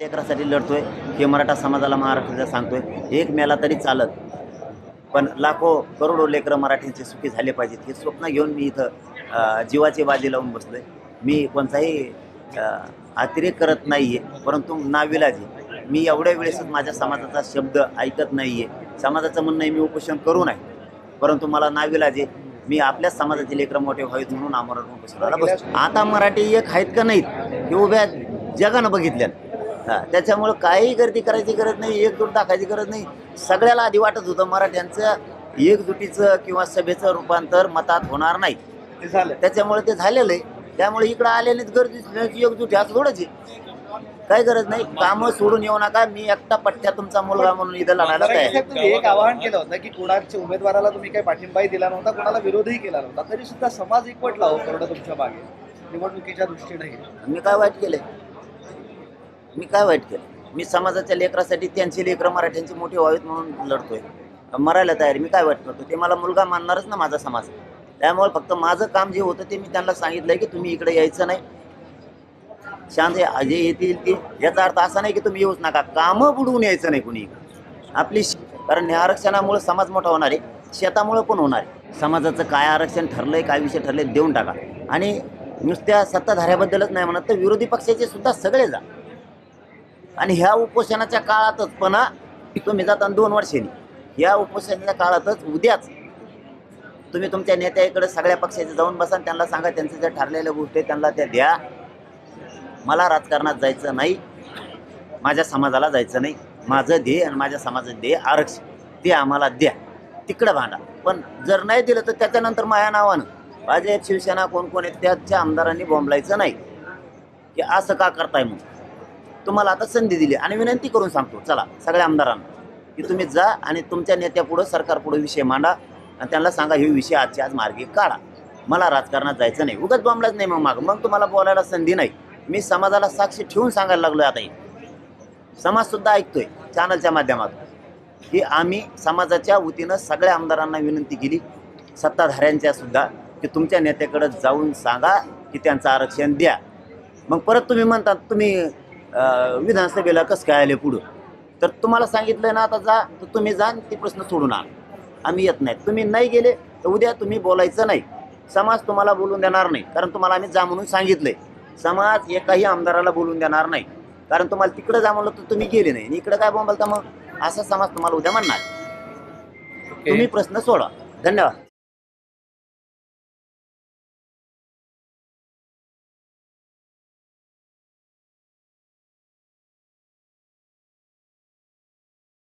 लेकरासाठी लढतोय हे मराठा समाजाला महाराष्ट्राला सांगतोय. एक मेला तरी चालत, पण लाखो करोडो लेकरं मराठीचे सुखी झाले पाहिजेत हे स्वप्न घेऊन मी इथं जीवाची बाजी लावून बसलोय. मी कोणताही अ, अतिरेक करत नाहीये, परंतु नाविलाज आहे. मी एवढ्या वेळेसच माझ्या समाजाचा शब्द ऐकत नाहीये. समाजाचं म्हणणं आहे मी उपोषण करू नये, परंतु मला नाविलाज आहे. मी आपल्याच समाजाचे लेकरं मोठे व्हावेत म्हणून आमरण उपोषणाला बसतो. आता मराठी एक आहेत का नाहीत हे उभ्या जगानं बघितल्या. हां, त्याच्यामुळं काहीही गर्दी करायची गरज नाही, एकजूट दाखवायची गरज नाही. सगळ्याला आधी वाटत होतं मराठ्यांचं एकजुटीचं किंवा सभेचं रूपांतर मतात होणार नाही. ते झालं. त्याच्यामुळे ते झालेलं आहे. त्यामुळे इकडं आलेलीच गर्दी एकजूट ह्याच थोडंच आहे. काही गरज नाही. कामं सोडून येऊ नका. मी एकटा पठ्ठ्या तुमचा मुलगा म्हणून इथं लढायला तयार आहे. साहेब, तुम्ही एक आवाहन केलं होतं की कोणाच्या उमेदवाराला तुम्ही काही पाठिंबाही दिला नव्हता, कोणाला विरोधही केला नव्हता, तरी सुद्धा समाज एकवटला हो करोडा तुमच्या मागे निवडणुकीच्या दृष्टीने. मी काय वाईट केलंय? मी काय वाईट केलं? मी समाजाच्या लेकरासाठी त्यांची लेकरं मराठ्यांची मोठी व्हावीत म्हणून लढतोय. मरायला तयार. मी काय वाईट करतो? ते मला मुलगा मानणारच ना माझा समाज. त्यामुळे फक्त माझं काम जे होतं ते मी त्यांना सांगितलंय की तुम्ही इकडे यायचं नाही. शांत जे येतील ते, याचा अर्थ असा नाही की तुम्ही येऊच नका. कामं बुडवून यायचं नाही कुणी. आपली कारण या आरक्षणामुळे समाज मोठा होणार आहे, शेतामुळे पण होणार आहे. समाजाचं काय आरक्षण ठरलंय, काय विषय ठरले देऊन टाका. आणि नुसत्या सत्ताधाऱ्याबद्दलच नाही म्हणत, तर विरोधी पक्षाचे सुद्धा सगळे जा. आणि ह्या उपोषणाच्या काळातच पण तुम्ही जाता 2 वर्षांनी, ह्या उपोषणाच्या काळातच उद्याच तुम्ही तुमच्या नेत्याकडे सगळ्या पक्षाचे जाऊन बसा, त्यांना सांगा त्यांच्या ज्या ठरलेल्या गोष्टी त्यांना त्या द्या. मला राजकारणात जायचं नाही, माझ्या समाजाला जायचं नाही. माझं ध्येय आणि माझ्या समाजाचं ध्येय आरक्षण, ते आम्हाला द्या, तिकडं भांडा. पण जर नाही दिलं तर त्याच्यानंतर माझ्या नावानं भाजप शिवसेना कोण कोण आहेत त्याच्या आमदारांनी बोंबलायचं नाही की असं का करताय. म्हणून तुम्हाला आता संधी दिली आणि विनंती करून सांगतो, चला सगळ्या आमदारांना की तुम्ही जा आणि तुमच्या नेत्यापुढं सरकारपुढं विषय मांडा आणि त्यांना सांगा हे विषय आजच्या आज मार्गी काढा. मला राजकारणात जायचं नाही. उगाच बोंबलाच नाही मग तुम्हाला बोलायला संधी नाही. मी समाजाला साक्षी ठेवून सांगायला लागलो. आता समाजसुद्धा ऐकतोय चॅनलच्या माध्यमातून की आम्ही समाजाच्या वतीनं सगळ्या आमदारांना विनंती केली, सत्ताधाऱ्यांच्या सुद्धा, की तुमच्या नेत्याकडे जाऊन सांगा की त्यांचं आरक्षण द्या. मग परत तुम्ही म्हणतात तुम्ही विधानसभेला कसं काय आले पुढं, तर तुम्हाला सांगितलं ना आता जा, तर तुम्ही जा ते प्रश्न सोडून आणा. आम्ही येत नाहीत. तुम्ही नाही गेले तर उद्या तुम्ही बोलायचं नाही. समाज तुम्हाला बोलून देणार नाही, कारण तुम्हाला आम्ही जा म्हणून सांगितलंय. समाज एकाही आमदाराला बोलून देणार नाही, कारण तुम्हाला तिकडं जा म्हणलं तर तुम्ही गेले नाही, इकडं काय बोंबलता मग, असा समाज तुम्हाला उद्या म्हणणार. तुम्ही प्रश्न सोडा. धन्यवाद.